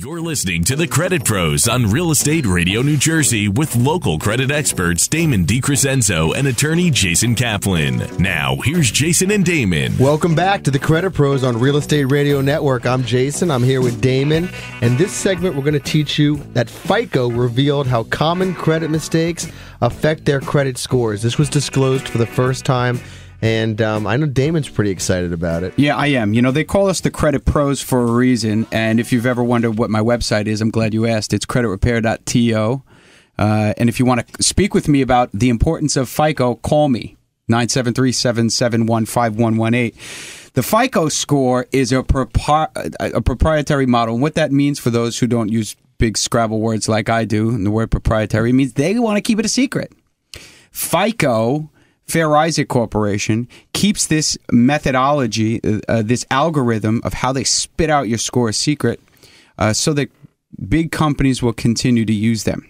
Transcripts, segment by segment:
You're listening to The Credit Pros on Real Estate Radio New Jersey with local credit experts Damon DiCrescenzo and attorney Jason Kaplan. Now, here's Jason and Damon. Welcome back to The Credit Pros on Real Estate Radio Network. I'm Jason. I'm here with Damon. And this segment, we're going to teach you that FICO revealed how common credit mistakes affect their credit scores. This was disclosed for the first time. And I know Damon's pretty excited about it. Yeah, I am. You know, they call us the Credit Pros for a reason. And if you've ever wondered what my website is, I'm glad you asked. It's creditrepair.to. And if you want to speak with me about the importance of FICO, call me, 973-771-5118. The FICO score is a proprietary model. And what that means for those who don't use big Scrabble words like I do, and the word proprietary means they want to keep it a secret. FICO, Fair Isaac Corporation, keeps this methodology, this algorithm of how they spit out your score a secret, so that big companies will continue to use them.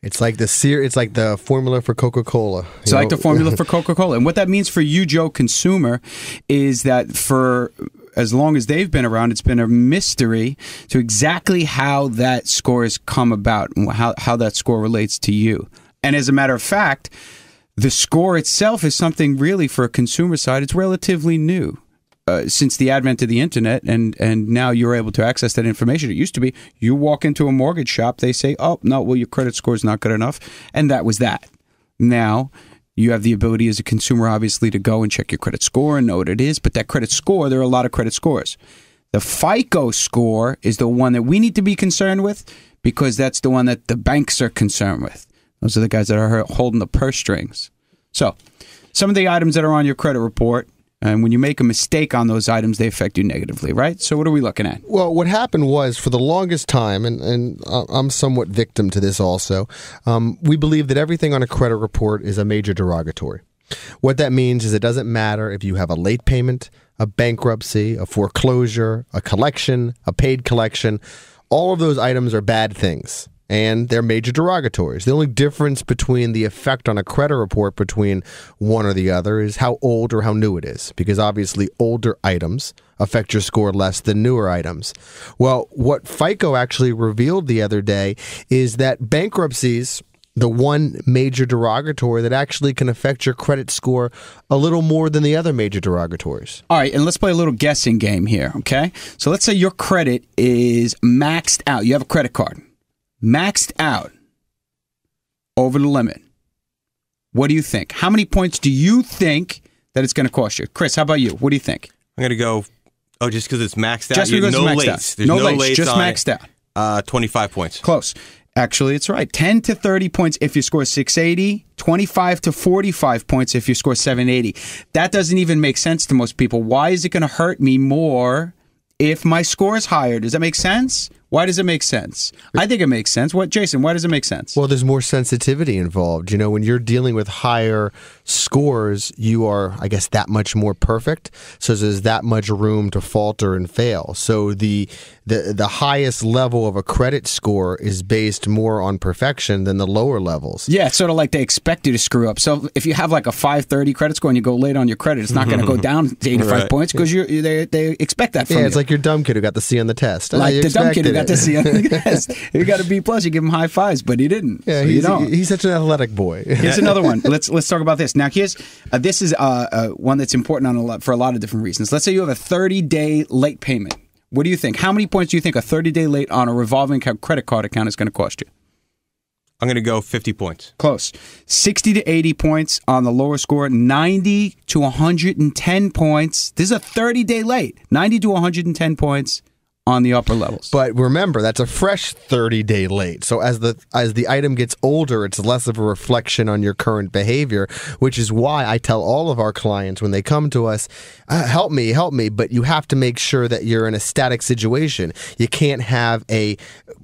It's like the formula for Coca-Cola. It's like the formula for Coca-Cola. And what that means for you, Joe, consumer, is that for as long as they've been around, it's been a mystery to exactly how that score has come about and how that score relates to you. And as a matter of fact, the score itself is something really for a consumer side. It's relatively new since the advent of the internet, and now you're able to access that information. It used to be you walk into a mortgage shop, they say, oh, no, well, your credit score is not good enough, and that was that. Now you have the ability as a consumer, obviously, to go and check your credit score and know what it is, but that credit score, there are a lot of credit scores. The FICO score is the one that we need to be concerned with because that's the one that the banks are concerned with. Those are the guys that are holding the purse strings. So, some of the items that are on your credit report, and when you make a mistake on those items, they affect you negatively, right? So what are we looking at? Well, what happened was, for the longest time, and I'm somewhat victim to this also, we believe that everything on a credit report is a major derogatory. What that means is it doesn't matter if you have a late payment, a bankruptcy, a foreclosure, a collection, a paid collection. All of those items are bad things, and they're major derogatories. The only difference between the effect on a credit report between one or the other is how old or how new it is, because obviously older items affect your score less than newer items. Well, what FICO actually revealed the other day is that bankruptcies, the one major derogatory that actually can affect your credit score a little more than the other major derogatories. All right, and let's play a little guessing game here, okay? So let's say your credit is maxed out. You have a credit card. Maxed out over the limit. What do you think? How many points do you think that it's going to cost you? Chris, how about you? What do you think? I'm going to go, just because it's maxed out? Just because no it's maxed lates. out. There's no lates, just on maxed out. 25 points. Close. Actually, it's right. 10 to 30 points if you score 680, 25 to 45 points if you score 780. That doesn't even make sense to most people. Why is it going to hurt me more if my score is higher? Does that make sense? Why does it make sense? I think it makes sense. What, Jason, why does it make sense? Well, there's more sensitivity involved. You know, when you're dealing with higher scores, you are, I guess, that much more perfect. So there's that much room to falter and fail. So the highest level of a credit score is based more on perfection than the lower levels. Yeah, it's sort of like they expect you to screw up. So if you have like a 530 credit score and you go late on your credit, it's not going to go down to 85 points because they expect that from you. Yeah, it's like your dumb kid who got the C on the test. Like the dumb kid who got the C on the test. You got a B+, you give him high fives, but he didn't. Yeah, so he's such an athletic boy. Here's another one. Let's talk about this. Now, this is one that's important for a lot of different reasons. Let's say you have a 30-day late payment. What do you think? How many points do you think a 30-day late on a revolving credit card account is going to cost you? I'm going to go 50 points. Close. 60 to 80 points on the lower score, 90 to 110 points. This is a 30-day late. 90 to 110 points on the upper levels. But remember, that's a fresh 30-day late. So as the item gets older, it's less of a reflection on your current behavior, which is why I tell all of our clients when they come to us, help me, but you have to make sure that you're in a static situation. You can't have a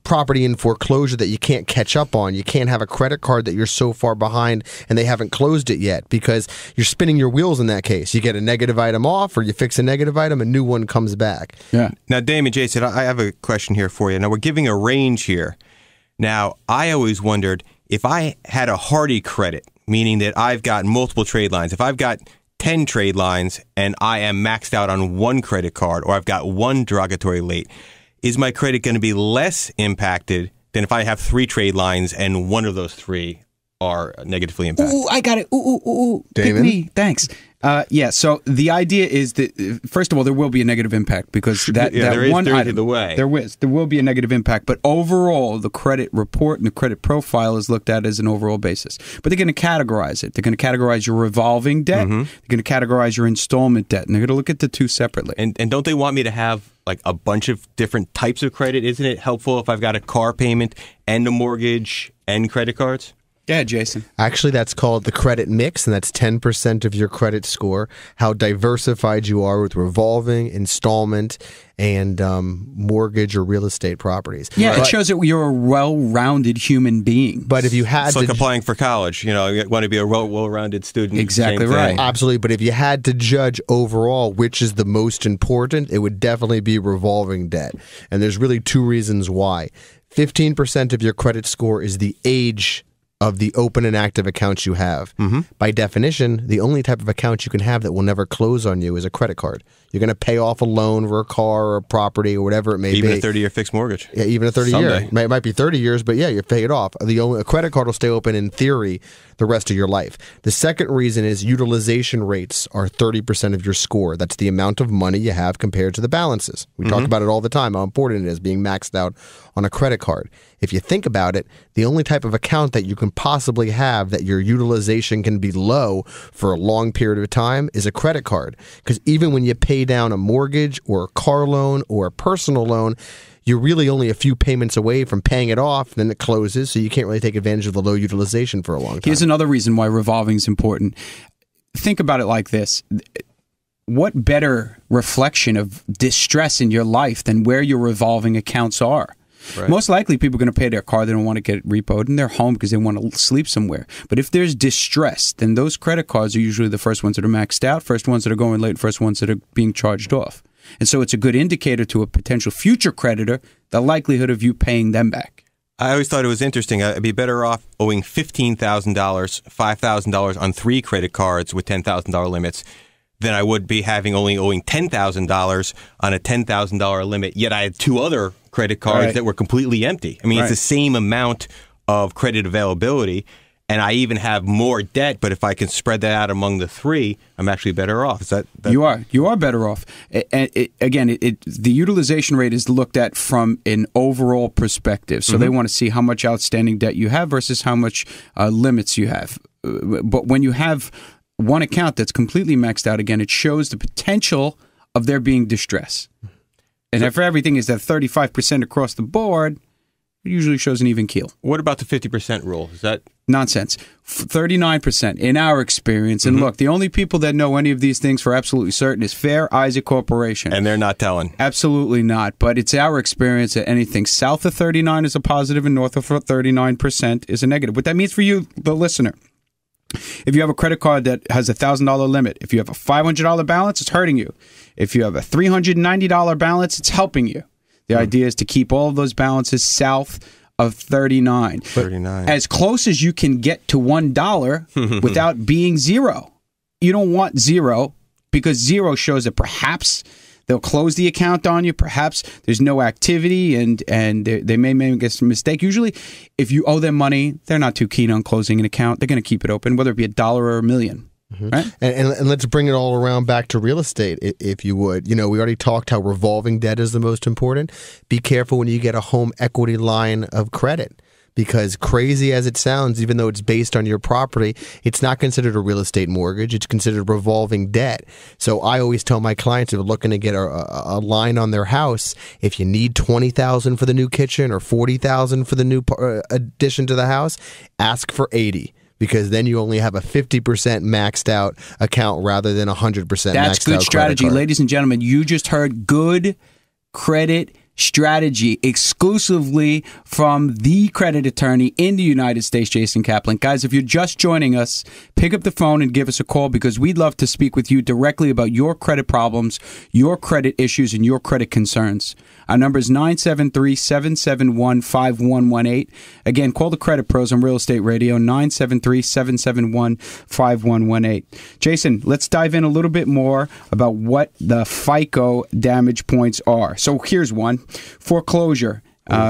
property in foreclosure that you can't catch up on. You can't have a credit card that you're so far behind and they haven't closed it yet, because you're spinning your wheels in that case. You get a negative item off, or you fix a negative item, a new one comes back. Yeah. Now, Damon, Jason, I have a question here for you. Now, we're giving a range here. Now, I always wondered if I had a hardy credit, meaning that I've got multiple trade lines. If I've got 10 trade lines and I am maxed out on one credit card, or I've got one derogatory late, is my credit going to be less impacted than if I have 3 trade lines and one of those 3 are negatively impacted? Ooh, I got it. Ooh. Damon? Pick me. Thanks. Yeah, so the idea is that, first of all, there will be a negative impact because that one item, there will be a negative impact. But overall, the credit report and the credit profile is looked at as an overall basis. But they're going to categorize it. They're going to categorize your revolving debt. They're going to categorize your installment debt. And they're going to look at the two separately. And don't they want me to have like a bunch of different types of credit? Isn't it helpful if I've got a car payment and a mortgage and credit cards? Yeah, Jason. Actually, that's called the credit mix, and that's 10% of your credit score. How diversified you are with revolving, installment, and mortgage or real estate properties. Yeah, it shows that you're a well-rounded human being. But if you had it's like applying for college, you want to be a well-rounded student. Exactly right. Absolutely. But if you had to judge overall which is the most important, it would definitely be revolving debt. And there's really 2 reasons why. 15% of your credit score is the age of the open and active accounts you have. By definition, the only type of account you can have that will never close on you is a credit card. You're going to pay off a loan for a car or a property or whatever it may be. Even a 30-year fixed mortgage. Yeah, even a 30-year. It might be 30 years, but yeah, you pay it off. A credit card will stay open in theory the rest of your life. The second reason is utilization rates are 30% of your score. That's the amount of money you have compared to the balances. We talk about it all the time, how important it is being maxed out on a credit card. If you think about it, the only type of account that you can possibly have that your utilization can be low for a long period of time is a credit card. Because even when you pay down a mortgage or a car loan or a personal loan, you're really only a few payments away from paying it off, then it closes, so you can't really take advantage of the low utilization for a long time. Here's another reason why revolving is important. Think about it like this. What better reflection of distress in your life than where your revolving accounts are? Right. Most likely people are going to pay their car. They don't want to get it repoed, and they're home because they want to sleep somewhere. But if there's distress, then those credit cards are usually the first ones that are maxed out, first ones that are going late, first ones that are being charged off. And so it's a good indicator to a potential future creditor, the likelihood of you paying them back. I always thought it was interesting. I'd be better off owing $15,000, $5,000 on 3 credit cards with $10,000 limits than I would be only owing $10,000 on a $10,000 limit, yet I had 2 other credit cards that were completely empty. I mean, it's the same amount of credit availability, and I even have more debt, but if I can spread that out among the 3, I'm actually better off. Is that You are better off. And the utilization rate is looked at from an overall perspective. So they want to see how much outstanding debt you have versus how much limits you have. But when you have one account that's completely maxed out, again, it shows the potential of there being distress. And if everything is at 35% across the board, it usually shows an even keel. What about the 50% rule? Is that nonsense? 39% in our experience. And look, the only people that know any of these things for absolutely certain is Fair Isaac Corporation. And they're not telling. Absolutely not. But it's our experience that anything south of 39 is a positive and north of 39% is a negative. What that means for you, the listener, if you have a credit card that has a $1,000 limit, if you have a $500 balance, it's hurting you. If you have a $390 balance, it's helping you. The idea is to keep all of those balances south of 39. As close as you can get to $1 without being 0. You don't want 0 because 0 shows that perhaps they'll close the account on you. Perhaps there's no activity and they may make a mistake. Usually, if you owe them money, they're not too keen on closing an account. They're going to keep it open, whether it be $1 or $1 million. Right? And let's bring it all around back to real estate, if you would. We already talked how revolving debt is the most important. Be careful when you get a home equity line of credit. Because crazy as it sounds, even though it's based on your property, it's not considered a real estate mortgage. It's considered revolving debt. So I always tell my clients who are looking to get a line on their house, if you need $20,000 for the new kitchen or $40,000 for the new addition to the house, ask for $80,000. Because then you only have a 50% maxed out account rather than 100% maxed out. That's good strategy. Ladies and gentlemen, you just heard good credit strategy exclusively from the credit attorney in the United States, Jason Kaplan. Guys, if you're just joining us, pick up the phone and give us a call because we'd love to speak with you directly about your credit problems, your credit issues, and your credit concerns. Our number is 973-771-5118. Again, call the Credit Pros on Real Estate Radio, 973-771-5118. Jason, let's dive in a little bit more about what the FICO damage points are. So here's one. foreclosure,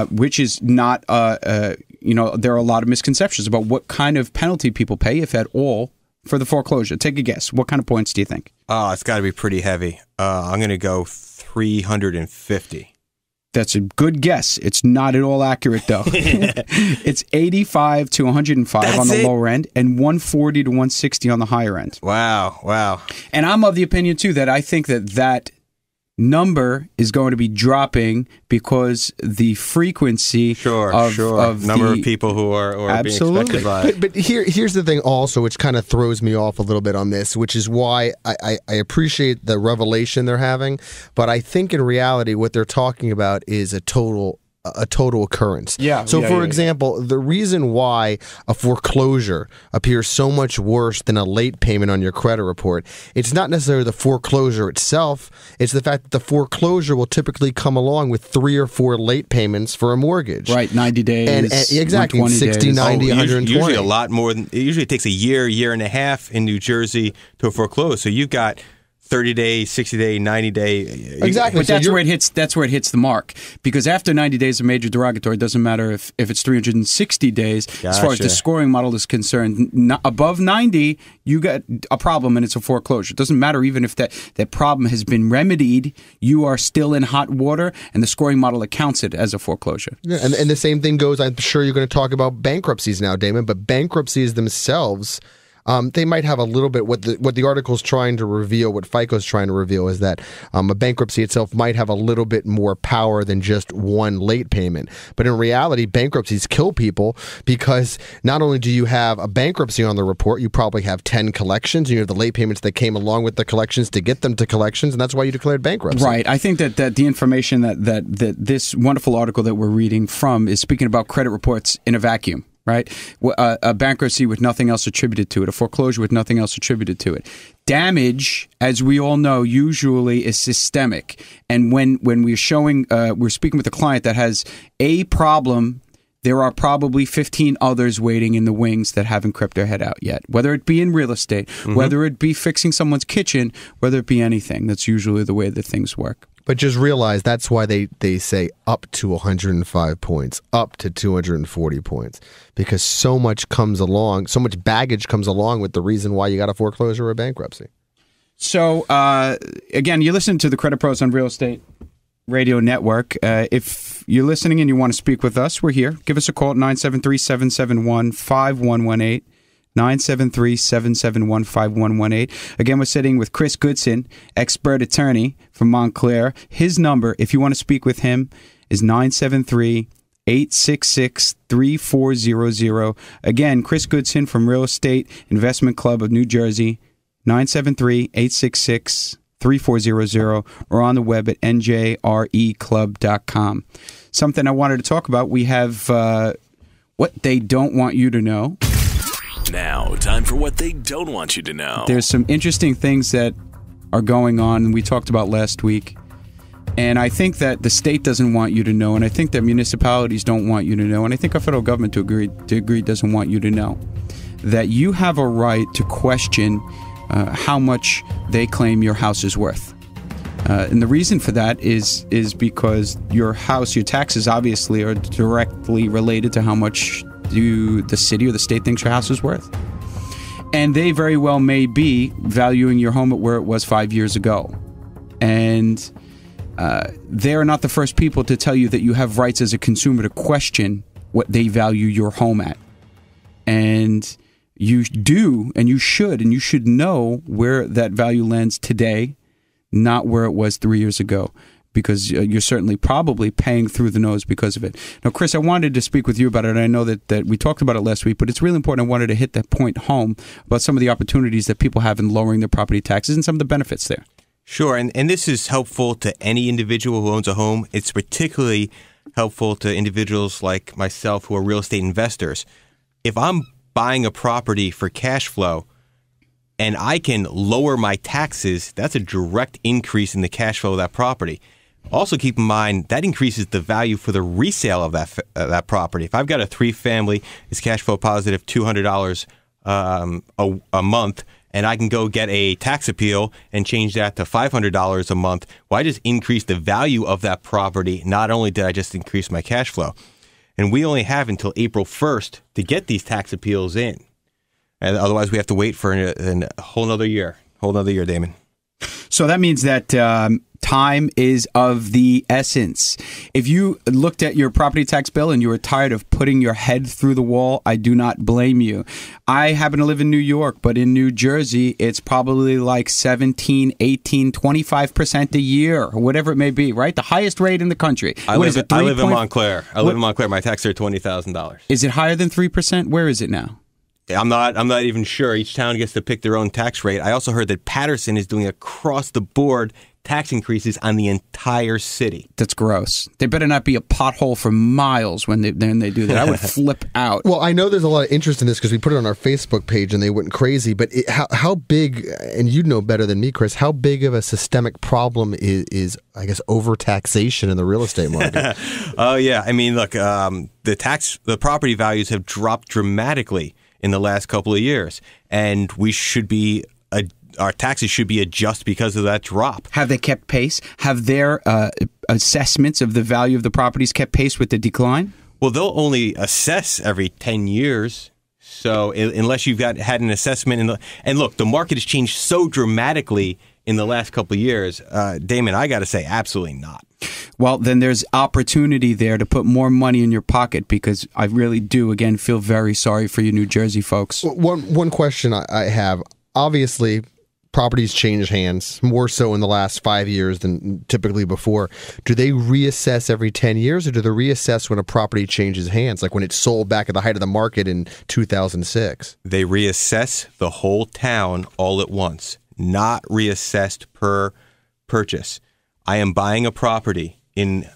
which is not, there are a lot of misconceptions about what kind of penalty people pay, if at all, for the foreclosure. Take a guess. What kind of points do you think? Oh, it's got to be pretty heavy. I'm going to go 350. That's a good guess. It's not at all accurate, though. It's 85 to 105 on the lower end and 140 to 160 on the higher end. Wow. And I'm of the opinion, too, that I think that number is going to be dropping because the frequency of number of people who are being expected by it. But here's the thing also, which kind of throws me off a little bit on this, which is why I appreciate the revelation they're having, but I think in reality what they're talking about is a total occurrence. For example, the reason why a foreclosure appears so much worse than a late payment on your credit report, it's not necessarily the foreclosure itself, it's the fact that the foreclosure will typically come along with 3 or 4 late payments for a mortgge. Right, 90 days. And exactly, 60, days. 90, 120. Usually a lot more than, it usually takes a year and a half in New Jersey to foreclose. So you've got 30-day, 60-day, 90-day. Exactly. But that's where it hits. That's where it hits the mark. Because after 90 days of major derogatory, it doesn't matter if it's 360 days. Gotcha. As far as the scoring model is concerned, above 90, you got a problem and it's a foreclosure. It doesn't matter even if that problem has been remedied. You are still in hot water, and the scoring model accounts it as a foreclosure. Yeah, and the same thing goes. I'm sure you're going to talk about bankruptcies now, Damon. But bankruptcies themselves. They might have a little bit, what the article's trying to reveal, what FICO's trying to reveal is that a bankruptcy itself might have a little bit more power than just one late payment. But in reality, bankruptcies kill people because not only do you have a bankruptcy on the report, you probably have 10 collections, and you have the late payments that came along with the collections to get them to collections, and that's why you declared bankruptcy. Right. I think that the information that this wonderful article that we're reading from is speaking about credit reports in a vacuum. Right? A bankruptcy with nothing else attributed to it, a foreclosure with nothing else attributed to it. Damage, as we all know, usually is systemic. And when we're speaking with a client that has a problem, there are probably 15 others waiting in the wings that haven't crept their head out yet. Whether it be in real estate, whether it be fixing someone's kitchen, whether it be anything. That's usually the way that things work. But just realize that's why they say up to 105 points, up to 240 points, because so much baggage comes along with the reason why you got a foreclosure or a bankruptcy. So, again, you listen to the Credit Pros on Real Estate Radio Network. If you're listening and you want to speak with us, we're here. Give us a call at 973-771-5118. 973-771-5118. Again, we're sitting with Chris Goodson, expert attorney from Montclair. His number, if you want to speak with him, is 973-866-3400. Again, Chris Goodson from Real Estate Investment Club of New Jersey, 973-866-3400, or on the web at njreclub.com. Something I wanted to talk about, we have what they don't want you to know. Now, time for what they don't want you to know. There's some interesting things that are going on, and we talked about last week. And I think that the state doesn't want you to know, and I think that municipalities don't want you to know, and I think our federal government to agree doesn't want you to know that you have a right to question how much they claim your house is worth. And the reason for that is because your house, your taxes obviously are directly related to how much the city or the state thinks your house is worth. And they very well may be valuing your home at where it was 5 years ago. And they're not the first people to tell you that you have rights as a consumer to question what they value your home at. And you do, and you should know where that value lands today, not where it was 3 years ago. Because you're certainly probably paying through the nose because of it. Now, Chris, I wanted to speak with you about it, and I know that we talked about it last week, but it's really important. I wanted to hit that point home about some of the opportunities that people have in lowering their property taxes and some of the benefits there. Sure, and this is helpful to any individual who owns a home. It's particularly helpful to individuals like myself who are real estate investors. If I'm buying a property for cash flow, and I can lower my taxes, that's a direct increase in the cash flow of that property. Also, keep in mind that increases the value for the resale of that property. If I've got a 3-family, it's cash flow positive $200 a month, and I can go get a tax appeal and change that to $500 a month. Well, I just increased the value of that property. Not only did I just increase my cash flow, and we only have until April 1st to get these tax appeals in. And otherwise, we have to wait for a whole nother year. Damon. So that means that time is of the essence. If you looked at your property tax bill and you were tired of putting your head through the wall, I do not blame you. I happen to live in New York, but in New Jersey, it's probably like 17, 18, 25% a year, or whatever it may be, right? The highest rate in the country. I live in Montclair. My taxes are $20,000. Is it higher than 3%? Where is it now? I'm not even sure. Each town gets to pick their own tax rate. I also heard that Patterson is doing across-the-board tax increases on the entire city. That's gross. There better not be a pothole for miles when they do that. I would flip out. Well, I know there's a lot of interest in this because we put it on our Facebook page and they went crazy. But how big, and you know better than me, Chris, how big of a systemic problem is I guess, overtaxation in the real estate market? Oh, yeah. I mean, look, the property values have dropped dramatically in the last couple of years, and our taxes should be adjusted because of that drop. Have they kept pace? Have their assessments of the value of the properties kept pace with the decline? Well, they'll only assess every 10 years. So unless you've had an assessment and look, the market has changed so dramatically in the last couple of years, Damon, I got to say, absolutely not. Well, then there's opportunity there to put more money in your pocket, because I really do, again, feel very sorry for you New Jersey folks. One question I have, obviously, properties change hands more so in the last 5 years than typically before. Do they reassess every 10 years, or do they reassess when a property changes hands, like when it's sold back at the height of the market in 2006? They reassess the whole town all at once, not reassessed per purchase. I am buying a property in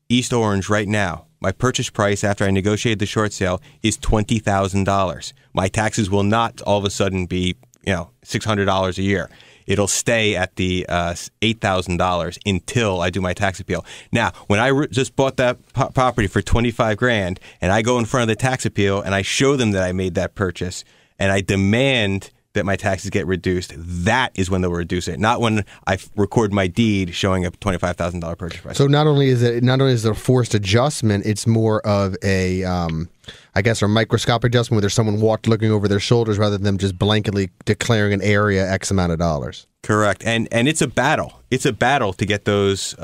East Orange right now. My purchase price after I negotiated the short sale is $20,000. My taxes will not all of a sudden be, $600 a year. It'll stay at the $8,000 until I do my tax appeal. Now, when I just bought that property for $25,000 and I go in front of the tax appeal and I show them that I made that purchase and I demand that my taxes get reduced, that is when they'll reduce it, not when I record my deed showing a $25,000 purchase price. So not only is it a forced adjustment, it's more of a, I guess, a microscopic adjustment where there's someone looking over their shoulders rather than them just blanketly declaring an area X amount of dollars. Correct. And it's a battle. It's a battle to get those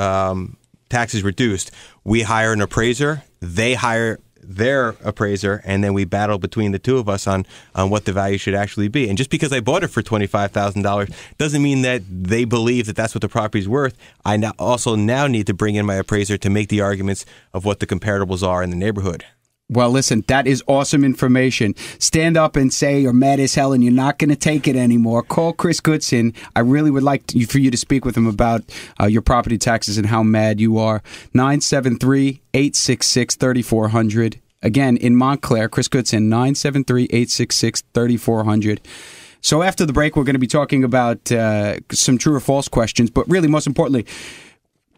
taxes reduced. We hire an appraiser. They hire their appraiser, and then we battle between the two of us on what the value should actually be. And just because I bought it for $25,000 doesn't mean that they believe that that's what the property's worth. I also need to bring in my appraiser to make the arguments of what the comparables are in the neighborhood. Well, listen, that is awesome information. Stand up and say you're mad as hell and you're not going to take it anymore. Call Chris Goodson. I really would like for you to speak with him about your property taxes and how mad you are. 973-866-3400. Again, in Montclair, Chris Goodson, 973-866-3400. So after the break, we're going to be talking about some true or false questions, but really, most importantly,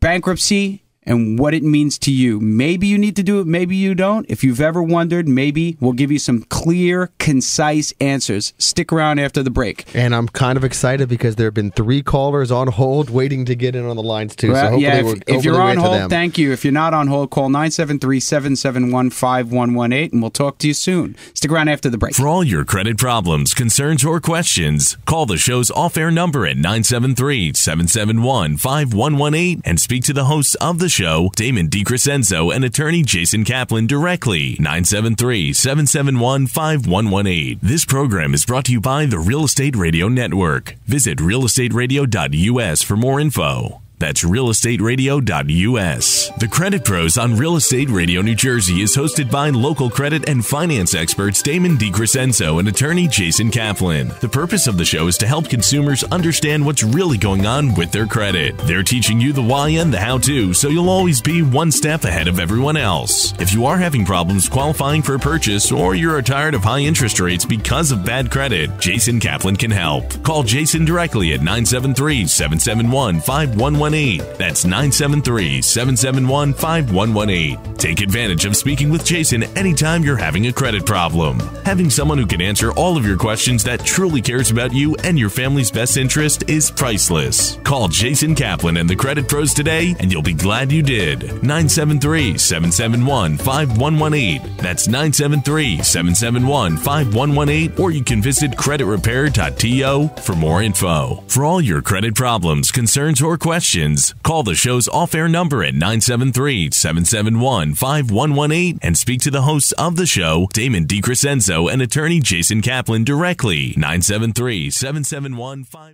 bankruptcy and what it means to you. Maybe you need to do it, maybe you don't. If you've ever wondered, maybe we'll give you some clear, concise answers. Stick around after the break. And I'm kind of excited because there have been 3 callers on hold waiting to get in on the lines too. Well, so hopefully if you're on hold, thank you. If you're not on hold, call 973-771-5118 and we'll talk to you soon. Stick around after the break. For all your credit problems, concerns, or questions, call the show's off-air number at 973-771-5118 and speak to the hosts of the show, Damon DiCrescenzo and attorney Jason Kaplan, directly. 973-771-5118. This program is brought to you by the Real Estate Radio Network. Visit realestateradio.us for more info. That's realestateradio.us. The Credit Pros on Real Estate Radio New Jersey is hosted by local credit and finance experts Damon DiCrescenzo and attorney Jason Kaplan. The purpose of the show is to help consumers understand what's really going on with their credit. They're teaching you the why and the how-to, so you'll always be one step ahead of everyone else. If you are having problems qualifying for a purchase or you're tired of high interest rates because of bad credit, Jason Kaplan can help. Call Jason directly at 973-771-5118 973-771-5118. That's 973-771-5118. Take advantage of speaking with Jason anytime you're having a credit problem. Having someone who can answer all of your questions that truly cares about you and your family's best interest is priceless. Call Jason Kaplan and the Credit Pros today, and you'll be glad you did. 973-771-5118. That's 973-771-5118, or you can visit creditrepair.to for more info. For all your credit problems, concerns, or questions, call the show's off-air number at 973-771-5118 and speak to the hosts of the show, Damon DiCrescenzo and attorney Jason Kaplan, directly. 973-771-5118.